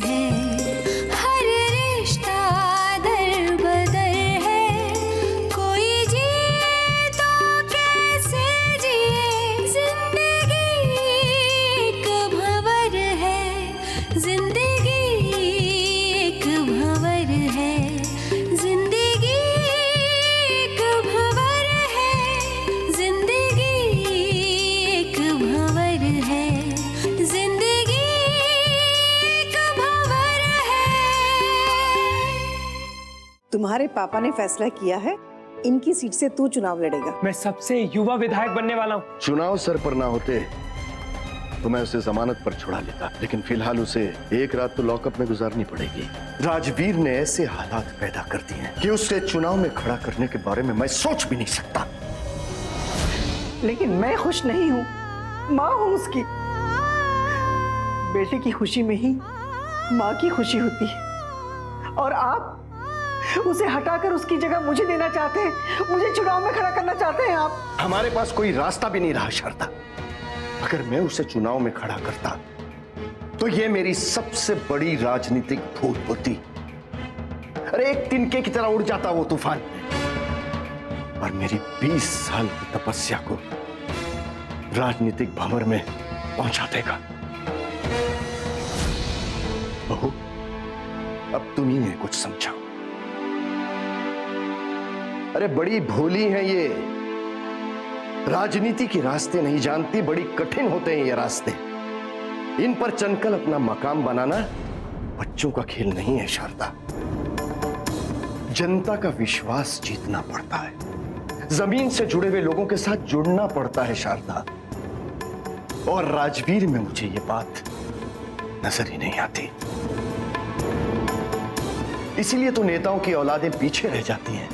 है, हर रिश्ता दर बदर है। कोई जिए तो कैसे जिए, जिंदगी एक भंवर है, जिंदगी एक भंवर है, जिंदगी एक भंवर है, जिंदगी एक भंवर है, जिंदगी एक भंवर है। तुम्हारे पापा ने फैसला किया है, इनकी सीट से तू चुनाव लड़ेगा। मैं सबसे युवा विधायक बनने वाला हूँ। चुनाव सर पर ना होते तो मैं उसे जमानत पर छुड़ा लेता, लेकिन फिलहाल उसे एक रात तो लॉकअप में गुजारनी पड़ेगी। राजवीर ने ऐसे हालात पैदा कर दिए हैं कि उसे चुनाव में खड़ा करने के बारे में मैं सोच भी नहीं सकता। लेकिन मैं खुश नहीं हूँ, माँ हूँ उसकी। बेटे की खुशी में ही माँ की खुशी होती है, और आप उसे हटाकर उसकी जगह मुझे देना चाहते हैं, मुझे चुनाव में खड़ा करना चाहते हैं आप। हमारे पास कोई रास्ता भी नहीं रहा शारदा। अगर मैं उसे चुनाव में खड़ा करता तो यह मेरी सबसे बड़ी राजनीतिक भूल होती। अरे एक तिनके की तरह उड़ जाता वो तूफान में, और मेरी 20 साल की तपस्या को राजनीतिक भंवर में पहुंचा देगा। बहू, अब तुम ही ने कुछ समझाओ। अरे बड़ी भोली हैं ये, राजनीति के रास्ते नहीं जानती, बड़ी कठिन होते हैं ये रास्ते। इन पर चलकर अपना मकाम बनाना बच्चों का खेल नहीं है शारदा। जनता का विश्वास जीतना पड़ता है, जमीन से जुड़े हुए लोगों के साथ जुड़ना पड़ता है शारदा। और राजवीर में मुझे ये बात नजर ही नहीं आती। इसीलिए तो नेताओं की औलादें पीछे रह जाती हैं,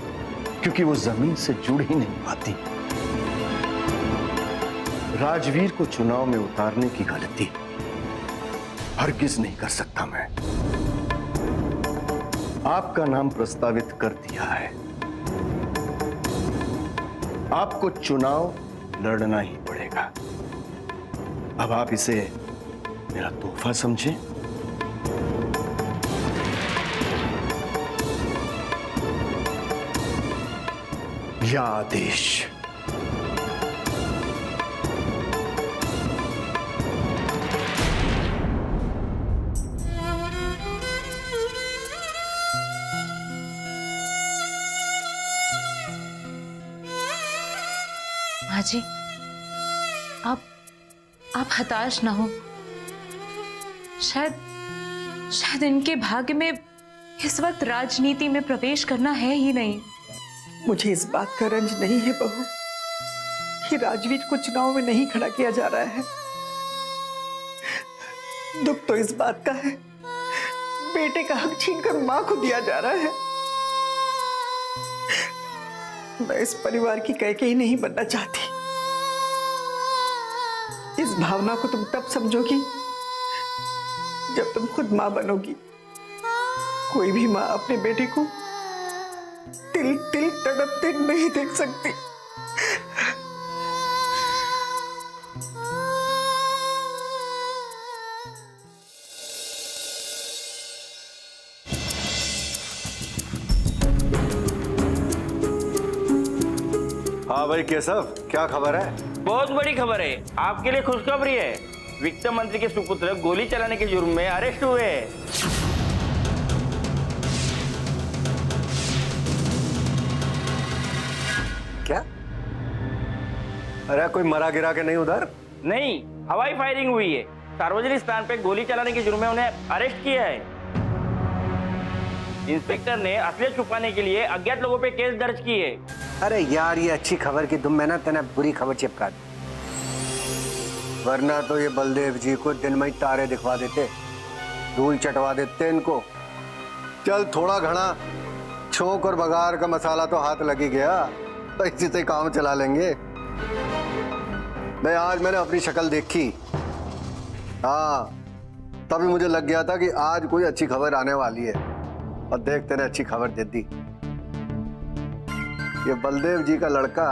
क्योंकि वो जमीन से जुड़ ही नहीं पाती। राजवीर को चुनाव में उतारने की गलती हरगिज नहीं कर सकता मैं। आपका नाम प्रस्तावित कर दिया है, आपको चुनाव लड़ना ही पड़ेगा। अब आप इसे मेरा तोहफा समझें। या आदेश। माँ जी, आप हताश ना हो। शायद इनके भाग्य में इस वक्त राजनीति में प्रवेश करना है ही नहीं। मुझे इस बात का रंज नहीं है बहू कि राजवीर को चुनाव में नहीं खड़ा किया जा रहा है। दुख तो इस बात का है, बेटे का हक छीनकर मां को दिया जा रहा है। मैं इस परिवार की कैकेयी नहीं बनना चाहती। इस भावना को तुम तब समझोगी जब तुम खुद मां बनोगी। कोई भी मां अपने बेटे को तिल तिल तड़पते नहीं देख सकती। हाँ भाई केशव, क्या खबर है? बहुत बड़ी खबर है, आपके लिए खुशखबरी है। वित्त मंत्री के सुपुत्र गोली चलाने के जुर्म में अरेस्ट हुए। क्या? अरे कोई मरा गिरा के नहीं उधर? नहीं, हवाई फायरिंग हुई है। सार्वजनिक स्थान पे गोली चलाने के जुर्म में उन्हें अरेस्ट किया है। इंस्पेक्टर ने असलियत छुपाने के लिए अज्ञात लोगों पे केस दर्ज किए। अरे यार, ये अच्छी खबर की तुम में ना तेना बुरी खबर चिपका दी, वरना तो ये बलदेव जी को दिन में ही तारे दिखवा देते, धूल चटवा देते इनको। चल थोड़ा घना छोंक और बघार का मसाला तो हाथ लग ही गया, तो इसी से काम चला लेंगे। नहीं, आज मैंने अपनी शक्ल देखी, हाँ, तभी मुझे लग गया था कि आज कोई अच्छी खबर आने वाली है, और देख तेने अच्छी खबर दे दी। ये बलदेव जी का लड़का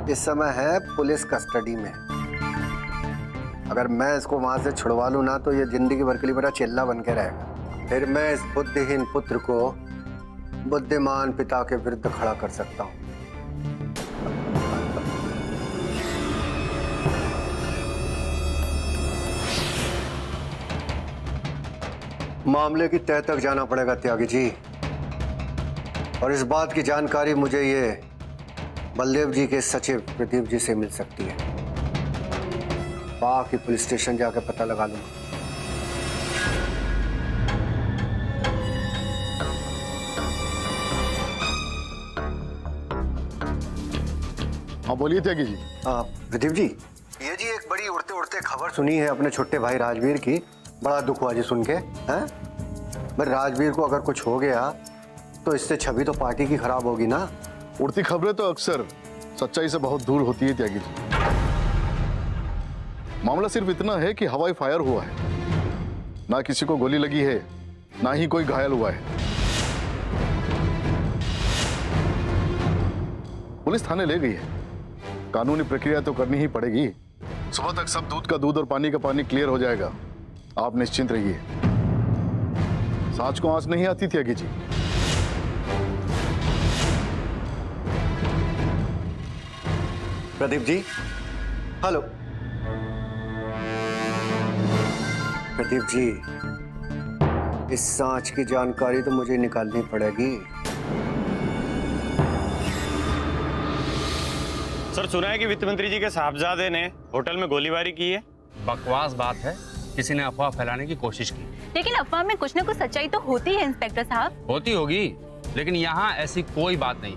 इस समय है पुलिस कस्टडी में, अगर मैं इसको वहां से छुड़वा लूं ना तो ये जिंदगी भर के लिए मेरा चेल्ला बन के रहेगा। फिर मैं इस बुद्धिहीन पुत्र को बुद्धिमान पिता के विरुद्ध खड़ा कर सकता हूं। मामले की तह तक जाना पड़ेगा त्यागी जी, और इस बात की जानकारी मुझे ये बलदेव जी के सचिव प्रदीप जी से मिल सकती है। बाकी पुलिस स्टेशन जाकर पता लगा लूंगा। हाँ बोलिए त्यागी जी। प्रदीप जी, ये जी एक बड़ी उड़ते उड़ते खबर सुनी है अपने छोटे भाई राजवीर की। बड़ा दुख हुआ जी सुन के। हैं भाई, राजवीर को अगर कुछ हो गया तो इससे छवि तो पार्टी की खराब होगी ना। उड़ती खबरें तो अक्सर सच्चाई से बहुत दूर होती है त्यागी जी। मामला सिर्फ इतना है कि हवाई फायर हुआ है, ना किसी को गोली लगी है, ना ही कोई घायल हुआ है। पुलिस थाने ले गई है, कानूनी प्रक्रिया तो करनी ही पड़ेगी। सुबह तक सब दूध का दूध और पानी का पानी क्लियर हो जाएगा, आप निश्चिंत रहिए। सांच को आंच नहीं आती त्यागी जी। प्रदीप जी, हेलो। प्रदीप जी, इस सांच की जानकारी तो मुझे निकालनी पड़ेगी। सर, सुना है कि वित्त मंत्री जी के साहबजादे ने होटल में गोलीबारी की है। बकवास बात है, किसी ने अफवाह फैलाने की कोशिश की। लेकिन अफवाह में कुछ न कुछ सच्चाई तो होती है इंस्पेक्टर साहब। होती होगी, लेकिन यहाँ ऐसी कोई बात नहीं।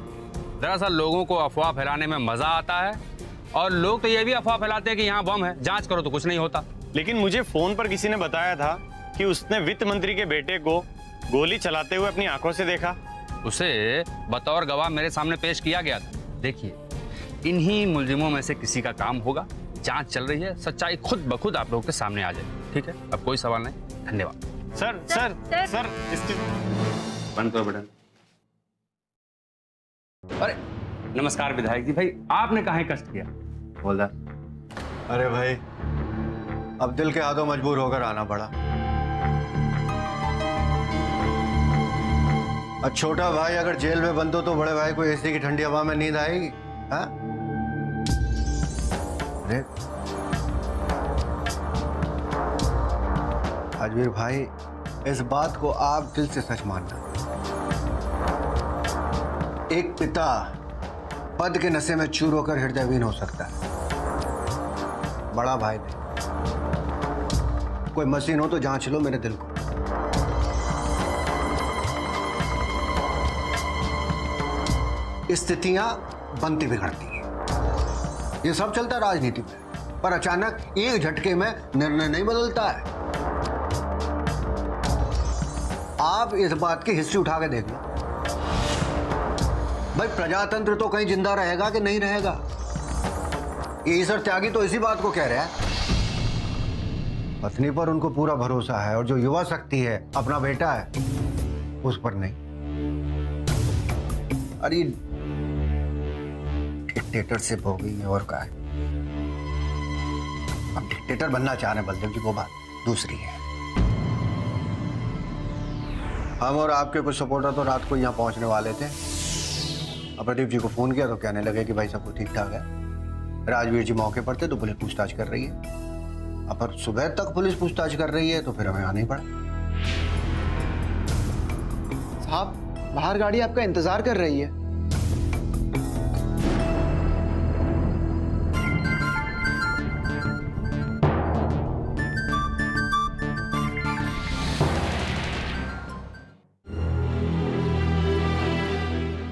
दरअसल लोगों को अफवाह फैलाने में मजा आता है, और लोग तो ये भी अफवाह फैलाते हैं कि यहाँ बम है, जांच करो तो कुछ नहीं होता। लेकिन मुझे फोन पर किसी ने बताया था कि उसने वित्त मंत्री के बेटे को गोली चलाते हुए अपनी आंखों से देखा। उसे बतौर गवाह मेरे सामने पेश किया गया था। देखिए, इन्हीं मुलजिमों में से किसी का काम होगा। जांच चल रही है, सच्चाई खुद ब खुद आप लोगों के सामने आ जाए। ठीक है, अब कोई सवाल नहीं। धन्यवाद। सर सर सर, इसकी बंद करो बटन। अरे नमस्कार विधायक जी। भाई आपने काहे कष्ट किया? बोल। अरे भाई, अब दिल के हाथों मजबूर होकर आना पड़ा। अब छोटा भाई अगर जेल में बंद हो तो बड़े भाई को एसी की ठंडी हवा में नींद आएगी? हाँ? अरे राजवीर भाई, इस बात को आप दिल से सच मानना। एक पिता पद के नशे में चूर होकर हृदयहीन हो सकता है, बड़ा भाई नहीं। कोई मशीन हो तो जांच लो मेरे दिल को। स्थितियां बनती बिगड़ती हैं, ये सब चलता है राजनीति में, पर अचानक एक झटके में निर्णय नहीं बदलता है। आप इस बात की हिस्ट्री उठा के देख लो भाई, प्रजातंत्र तो कहीं जिंदा रहेगा कि नहीं रहेगा। ये ईश्वर त्यागी तो इसी बात को कह रहा है। पत्नी पर उनको पूरा भरोसा है, और जो युवा शक्ति है, अपना बेटा है, उस पर नहीं। अरे डिक्टेटरशिप हो गई है, और क्या है। अब डिक्टेटर बनना चाह रहे हैं बलदेव जी, वो बात दूसरी है। हम और आपके कुछ सपोर्टर तो रात को यहाँ पहुंचने वाले थे। अब प्रदीप जी को फोन किया तो कहने लगे कि भाई सब कुछ ठीक ठाक है। राजवीर जी मौके पर थे तो पुलिस पूछताछ कर रही है। अब पर सुबह तक पुलिस पूछताछ कर रही है तो फिर हमें आना ही पड़ा। साहब, बाहर गाड़ी आपका इंतजार कर रही है।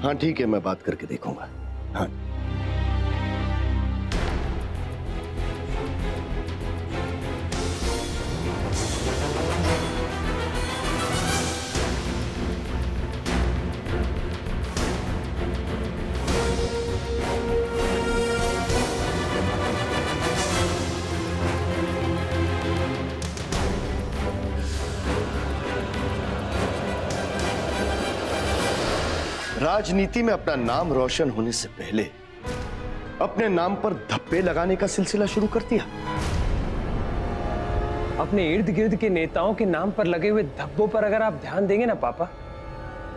हाँ ठीक है, मैं बात करके देखूंगा। हाँ राजनीति में अपना नाम रोशन होने से पहले अपने नाम पर धब्बे लगाने का सिलसिला शुरू कर दिया। अपने इर्द गिर्द के नेताओं के नाम पर लगे हुए धब्बों पर अगर आप ध्यान देंगे ना पापा,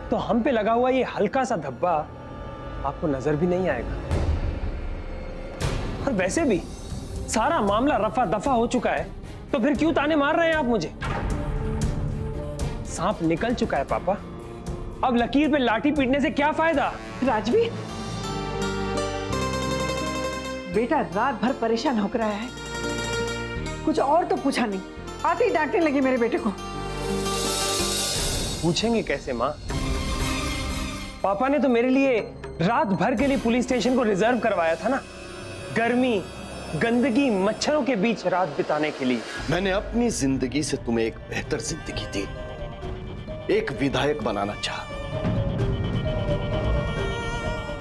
तो हम पे लगा हुआ ये हल्का सा धब्बा आपको नजर भी नहीं आएगा। और वैसे भी सारा मामला रफा दफा हो चुका है, तो फिर क्यों ताने मार रहे हैं आप मुझे? सांप निकल चुका है पापा, अब लकीर पे लाठी पीटने से क्या फायदा? राजवीर, बेटा रात भर परेशान होकर आया है, कुछ और तो पूछा नहीं, आते ही डांटने लगी मेरे बेटे को। पूछेंगे कैसे माँ? पापा ने तो मेरे लिए रात भर के लिए पुलिस स्टेशन को रिजर्व करवाया था ना, गर्मी, गंदगी, मच्छरों के बीच रात बिताने के लिए। मैंने अपनी जिंदगी से तुम्हें एक बेहतर जिंदगी दी, एक विधायक बनाना चाहा।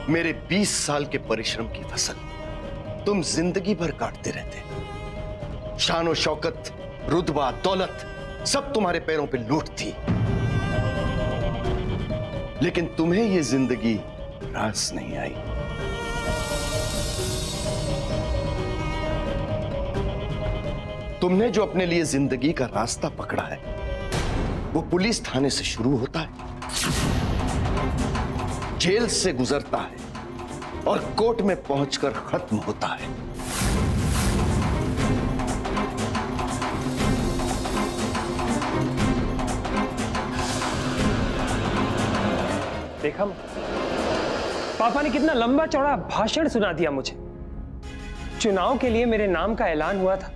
मेरे 20 साल के परिश्रम की फसल तुम जिंदगी भर काटते रहते। शान और शौकत, रुतबा, दौलत सब तुम्हारे पैरों पे लूट थी, लेकिन तुम्हें यह जिंदगी रास नहीं आई। तुमने जो अपने लिए जिंदगी का रास्ता पकड़ा है, वो पुलिस थाने से शुरू होता है, जेल से गुजरता है और कोर्ट में पहुंचकर खत्म होता है। देखा पापा ने कितना लंबा चौड़ा भाषण सुना दिया मुझे। चुनाव के लिए मेरे नाम का ऐलान हुआ था,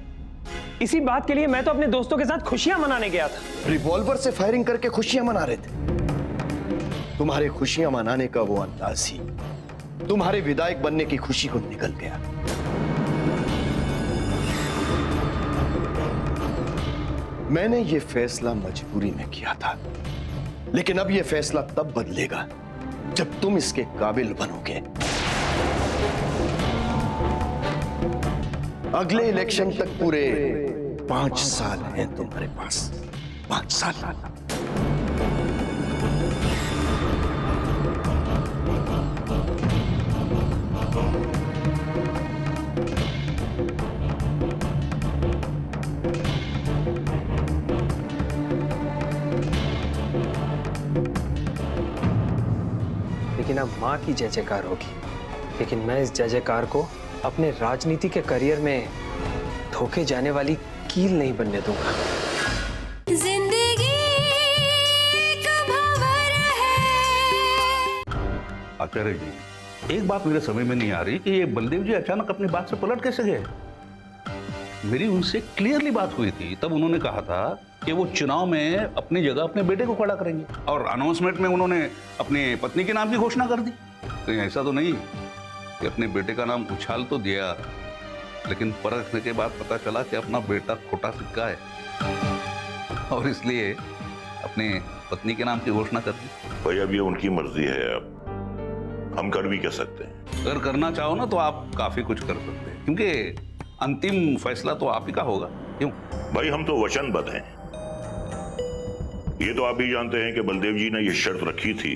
इसी बात के लिए मैं तो अपने दोस्तों के साथ खुशियां मनाने गया था। रिवॉल्वर से फायरिंग करके खुशियां मना रहे थे। तुम्हारे खुशियां मनाने का वो अंदाज ही तुम्हारे विधायक बनने की खुशी को निकल गया। मैंने ये फैसला मजबूरी में किया था, लेकिन अब ये फैसला तब बदलेगा जब तुम इसके काबिल बनोगे। अगले इलेक्शन तक पूरे 5 साल हैं तुम्हारे पास, 5 साल। लेकिन अब माँ की जय जयकार होगी, लेकिन मैं इस जय जयकार को अपने राजनीति के करियर में धोखे जाने वाली कील नहीं बनने दूंगा। जिंदगी एक भंवर है। आचार्य जी, एक बात मेरे समझ में नहीं आ रही कि ये बलदेव जी अचानक अपनी बात से पलट कैसे गए? मेरी उनसे क्लियरली बात हुई थी, तब उन्होंने कहा था कि वो चुनाव में अपनी जगह अपने बेटे को खड़ा करेंगे, और अनाउंसमेंट में उन्होंने अपनी पत्नी के नाम की घोषणा कर दी। कहीं ऐसा तो नहीं कि अपने बेटे का नाम उछाल तो दिया, लेकिन परखने के बाद पता चला कि अपना बेटा खोटा सिक्का है और इसलिए अपनी पत्नी के नाम की घोषणा कर दी? भाई अब ये उनकी मर्जी है, अब हम कर भी क्या सकते हैं। अगर करना चाहो ना तो आप काफी कुछ कर सकते हैं, क्योंकि अंतिम फैसला तो आप ही का होगा। क्यों भाई, हम तो वचनबद्ध हैं। ये तो आप भी जानते हैं कि बलदेव जी ने ये शर्त रखी थी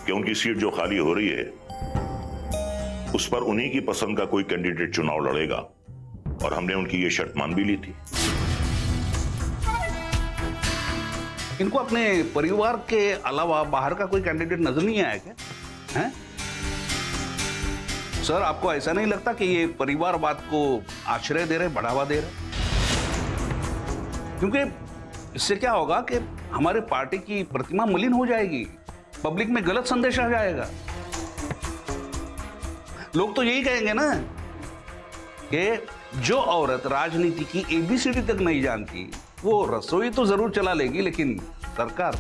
कि उनकी सीट जो खाली हो रही है उस पर उन्हीं की पसंद का कोई कैंडिडेट चुनाव लड़ेगा, और हमने उनकी ये शर्त मान भी ली थी। इनको अपने परिवार के अलावा बाहर का कोई कैंडिडेट नजर नहीं आया क्या? हैं? सर, आपको ऐसा नहीं लगता कि ये परिवारवाद को आश्रय दे रहे, बढ़ावा दे रहे? क्योंकि इससे क्या होगा कि हमारे पार्टी की प्रतिमा मलिन हो जाएगी, पब्लिक में गलत संदेश आ जाएगा। लोग तो यही कहेंगे ना कि जो औरत राजनीति की एबीसीडी तक नहीं जानती वो रसोई तो जरूर चला लेगी, लेकिन सरकार।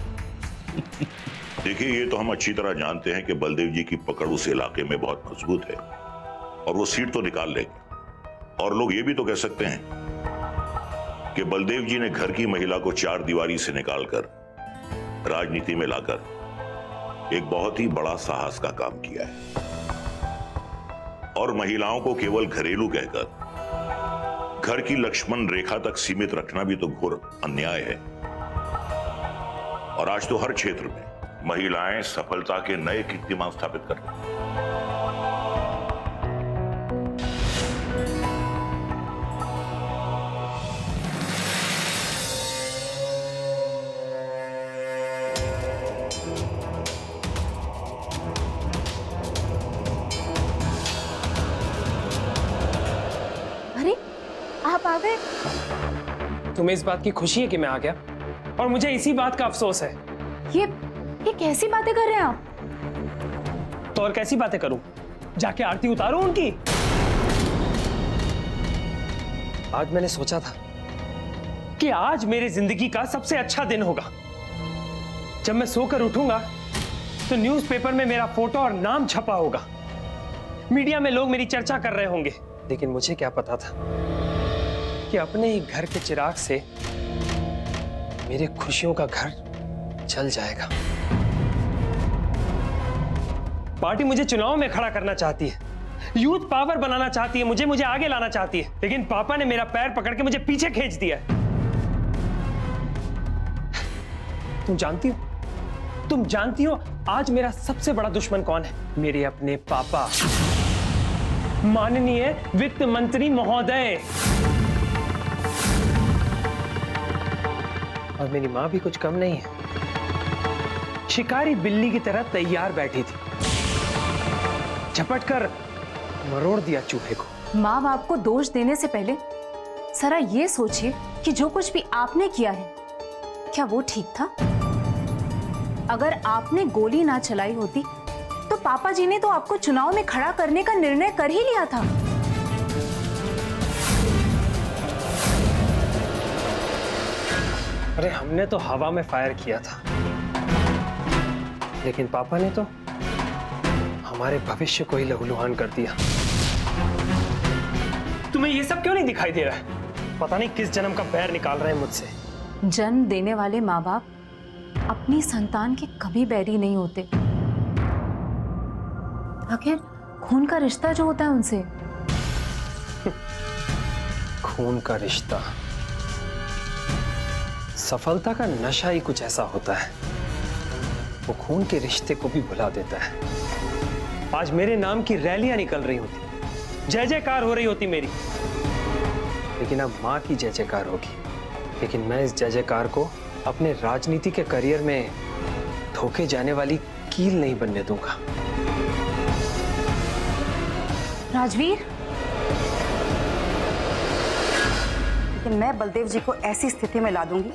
देखिए, ये तो हम अच्छी तरह जानते हैं कि बलदेव जी की पकड़ उस इलाके में बहुत मजबूत है और वो सीट तो निकाल लेंगे। और लोग ये भी तो कह सकते हैं कि बलदेव जी ने घर की महिला को 4 दीवारी से निकालकर राजनीति में लाकर एक बहुत ही बड़ा साहस का काम किया है, और महिलाओं को केवल घरेलू कहकर घर की लक्ष्मण रेखा तक सीमित रखना भी तो घोर अन्याय है। और आज तो हर क्षेत्र में महिलाएं सफलता के नए कीर्तिमान स्थापित कर रही हैं। आ गए? तुम्हें इस बात की खुशी है कि मैं आ गया, और मुझे इसी बात का अफसोस है। ये कैसी बातें कर रहे हैं आप? तो और कैसी बातें करूं? जाके आरती उतारूं उनकी? आज मैंने सोचा था कि आज मेरी जिंदगी का सबसे अच्छा दिन होगा। जब मैं सोकर उठूंगा तो न्यूज़पेपर में मेरा फोटो और नाम छपा होगा, मीडिया में लोग मेरी चर्चा कर रहे होंगे। लेकिन मुझे क्या पता था कि अपने ही घर के चिराग से मेरे खुशियों का घर जल जाएगा। पार्टी मुझे चुनाव में खड़ा करना चाहती है, यूथ पावर बनाना चाहती है, मुझे आगे लाना चाहती है, लेकिन पापा ने मेरा पैर पकड़ के मुझे पीछे खींच दिया है। तुम जानती हो आज मेरा सबसे बड़ा दुश्मन कौन है? मेरे अपने पापा, माननीय वित्त मंत्री महोदय। और मेरी मां भी कुछ कम नहीं है, शिकारी बिल्ली की तरह तैयार बैठी थी, झपट कर मरोड़ दिया चूहे को। माँ बाप को दोष देने से पहले जरा ये सोचिए कि जो कुछ भी आपने किया है, क्या वो ठीक था? अगर आपने गोली ना चलाई होती तो पापा जी ने तो आपको चुनाव में खड़ा करने का निर्णय कर ही लिया था। अरे हमने तो हवा में फायर किया था, लेकिन पापा ने तो हमारे भविष्य को ही लहूलुहान कर दिया। तुम्हें ये सब क्यों नहीं दिखाई दे रहा है? पता नहीं किस जन्म का बैर निकाल रहे हैं मुझसे। जन्म देने वाले माँ बाप अपनी संतान के कभी बैरी नहीं होते। आखिर खून का रिश्ता जो होता है उनसे। खून का रिश्ता, सफलता का नशा ही कुछ ऐसा होता है, वो खून के रिश्ते को भी भुला देता है। आज मेरे नाम की रैलियां निकल रही होती, जय जयकार हो रही होती मेरी, लेकिन अब मां की जय जयकार होगी। लेकिन मैं इस जय जयकार को अपने राजनीति के करियर में धोखे जाने वाली कील नहीं बनने दूंगा। राजवीर, लेकिन मैं बलदेव जी को ऐसी स्थिति में ला दूंगी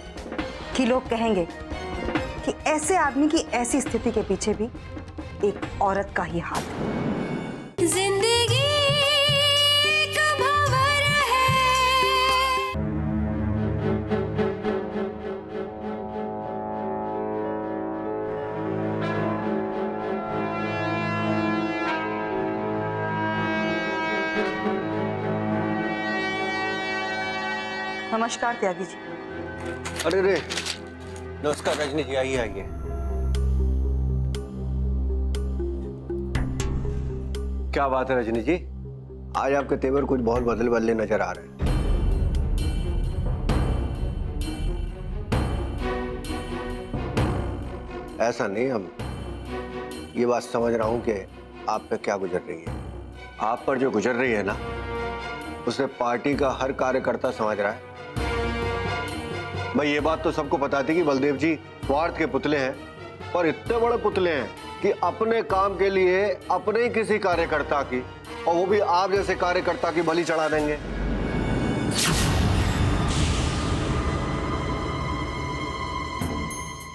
कि लोग कहेंगे कि ऐसे आदमी की ऐसी स्थिति के पीछे भी एक औरत का ही हाथ है। जिंदगी एक भंवर है। नमस्कार त्यागी जी। अरे रे, नमस्कार रजनी जी, आइए आइए। क्या बात है रजनी जी, आज आपके तेवर कुछ बहुत बदले बदले नजर आ रहे हैं। ऐसा नहीं, हम ये बात समझ रहा हूं कि आप पे क्या गुजर रही है। आप पर जो गुजर रही है ना, उसे पार्टी का हर कार्यकर्ता समझ रहा है। भाई ये बात तो सबको पता थी कि बलदेव जी स्वार्थ के पुतले हैं, और इतने बड़े पुतले हैं कि अपने काम के लिए अपने ही किसी कार्यकर्ता की, और वो भी आप जैसे कार्यकर्ता की बलि चढ़ा देंगे।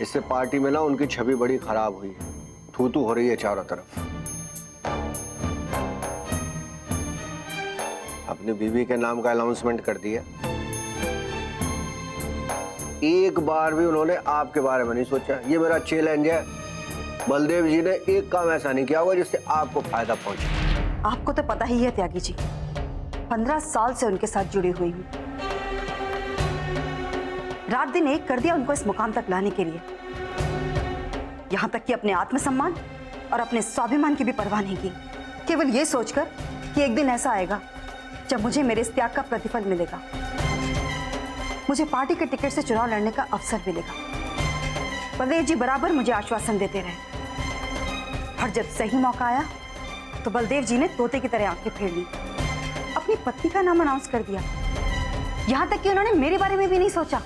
इससे पार्टी में ना उनकी छवि बड़ी खराब हुई है, थू-थू हो रही है चारों तरफ। अपनी बीवी के नाम का अनाउंसमेंट कर दिया, एक बार भी उन्होंने आपके बारे में नहीं सोचा। ये मेरा चैलेंज है, बलदेव जी ने एक काम ऐसा नहीं किया होगा जिससे आपको फायदा पहुंचे। आपको तो पता ही है त्यागी जी, 15 साल से उनके साथ जुड़ी हुई हूँ। रात दिन एक कर दिया उनको इस मुकाम तक लाने के लिए, यहां तक कि अपने आत्मसम्मान और अपने स्वाभिमान की भी परवाह नहीं की, केवल ये सोचकर कि एक दिन ऐसा आएगा जब मुझे मेरे इस त्याग का प्रतिफल मिलेगा, मुझे पार्टी के टिकट से चुनाव लड़ने का अवसर मिलेगा। बलदेव जी बराबर मुझे आश्वासन देते रहे, और जब सही मौका आया तो बलदेव जी ने तोते की तरह आंखें फेर ली, अपनी पत्नी का नाम अनाउंस कर दिया। यहां तक कि उन्होंने मेरे बारे में भी नहीं सोचा।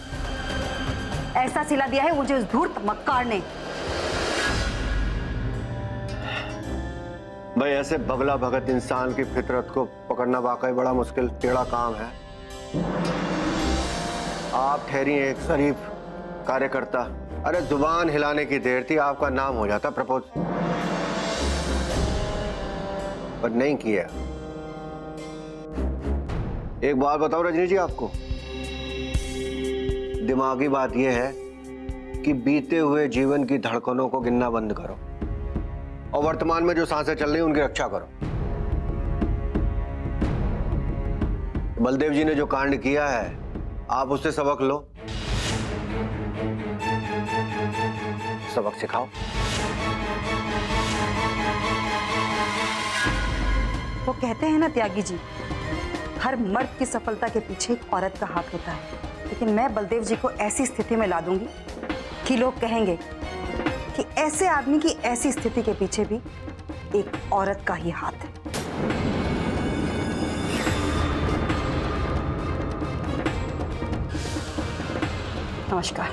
ऐसा सिला दिया है मुझे उस धूर्त मक्कार ने। भाई ऐसे बगला भगत इंसान की फितरत को पकड़ना वाकई बड़ा मुश्किल टेढ़ा काम है। आप ठहरी एक शरीफ कार्यकर्ता, अरे जुबान हिलाने की देर थी, आपका नाम हो जाता प्रपोज, पर नहीं किया। एक बात बताओ रजनी जी, आपको दिमागी बात यह है कि बीते हुए जीवन की धड़कनों को गिनना बंद करो और वर्तमान में जो सांसें चल रही उनकी रक्षा करो। बलदेव जी ने जो कांड किया है, आप उससे सबक लो, सबक सिखाओ। वो कहते हैं ना त्यागी जी, हर मर्द की सफलता के पीछे एक औरत का हाथ होता है, लेकिन मैं बलदेव जी को ऐसी स्थिति में ला दूंगी कि लोग कहेंगे कि ऐसे आदमी की ऐसी स्थिति के पीछे भी एक औरत का ही हाथ है। नमस्कार।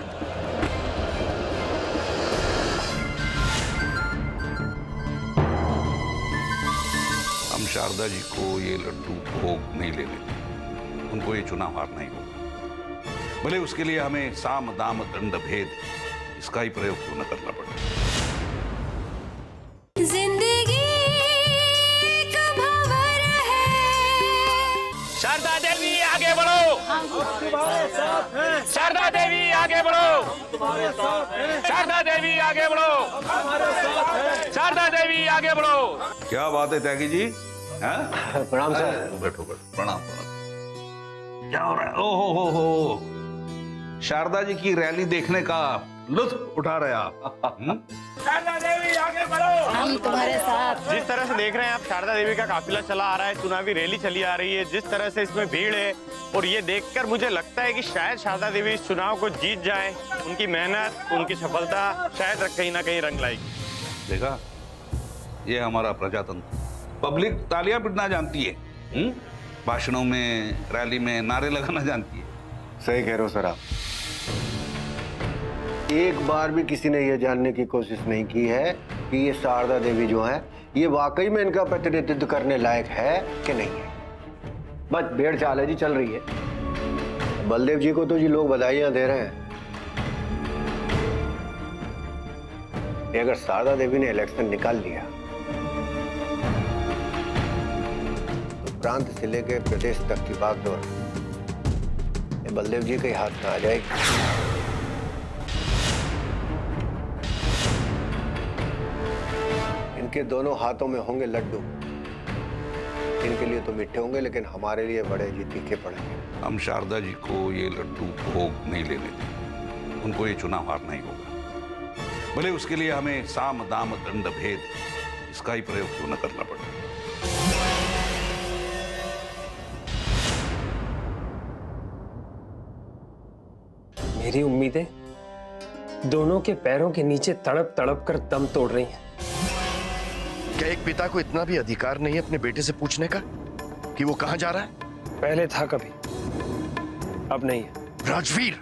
हम शारदा जी को ये लड्डू भोग नहीं लेने देंगे। उनको ये चुनाव हारना ही होगा, भले उसके लिए हमें साम दाम दंड भेद इसका ही प्रयोग क्यों न करना पड़े। जिंदगी एक भंवर है। शारदा देवी आगे बढ़ो, शारदा देवी आगे बढ़ो, शारदा देवी आगे बढ़ो, शारदा देवी आगे बढ़ो। क्या बात है त्यागी जी? प्रणाम सर। बैठो बैठो, प्रणाम प्रणाम। क्या हो रहा है? ओहो हो, शारदा जी की रैली देखने का लुत्फ उठा रहे आप? शारदा देवी आगे बढ़ो, हम तुम्हारे साथ। जिस तरह से देख रहे हैं आप, शारदा देवी का काफिला चला आ रहा है, चुनावी रैली चली आ रही है, जिस तरह से इसमें भीड़ है, और ये देखकर मुझे लगता है कि शायद शारदा देवी इस चुनाव को जीत जाए। उनकी मेहनत, उनकी सफलता शायद कहीं ना कहीं रंग लाएगी। देखा, ये हमारा प्रजातंत्र, पब्लिक तालियां पीटना जानती है, भाषणों में, रैली में नारे लगाना जानती है। सही कह रहे हो सर आप। एक बार भी किसी ने यह जानने की कोशिश नहीं की है कि ये शारदा देवी जो है, ये वाकई में इनका प्रतिनिधित्व करने लायक है कि नहीं है। बस भेड़ चाल है जी, चल रही है। बलदेव जी को तो जी लोग बधाइयां दे रहे हैं। अगर शारदा देवी ने इलेक्शन निकाल लिया तो प्रांत से लेकर प्रदेश तक की बागडोर बलदेव जी के हाथ में आ जाएगी। इनके दोनों हाथों में होंगे लड्डू। इनके लिए तो मीठे होंगे, लेकिन हमारे लिए बड़े जी तीखे पड़ेंगे। हम शारदा जी को ये लड्डू भोग नहीं लेने देंगे। उनको ये चुनाव हारना ही होगा, भले उसके लिए हमें साम दाम दंड भेद इसका ही प्रयोग क्यों न करना पड़े। मेरी उम्मीदें दोनों के पैरों के नीचे तड़प तड़प कर दम तोड़ रही हैं। क्या एक पिता को इतना भी अधिकार नहीं है अपने बेटे से पूछने का कि वो कहां जा रहा है? पहले था कभी, अब नहीं है। राजवीर,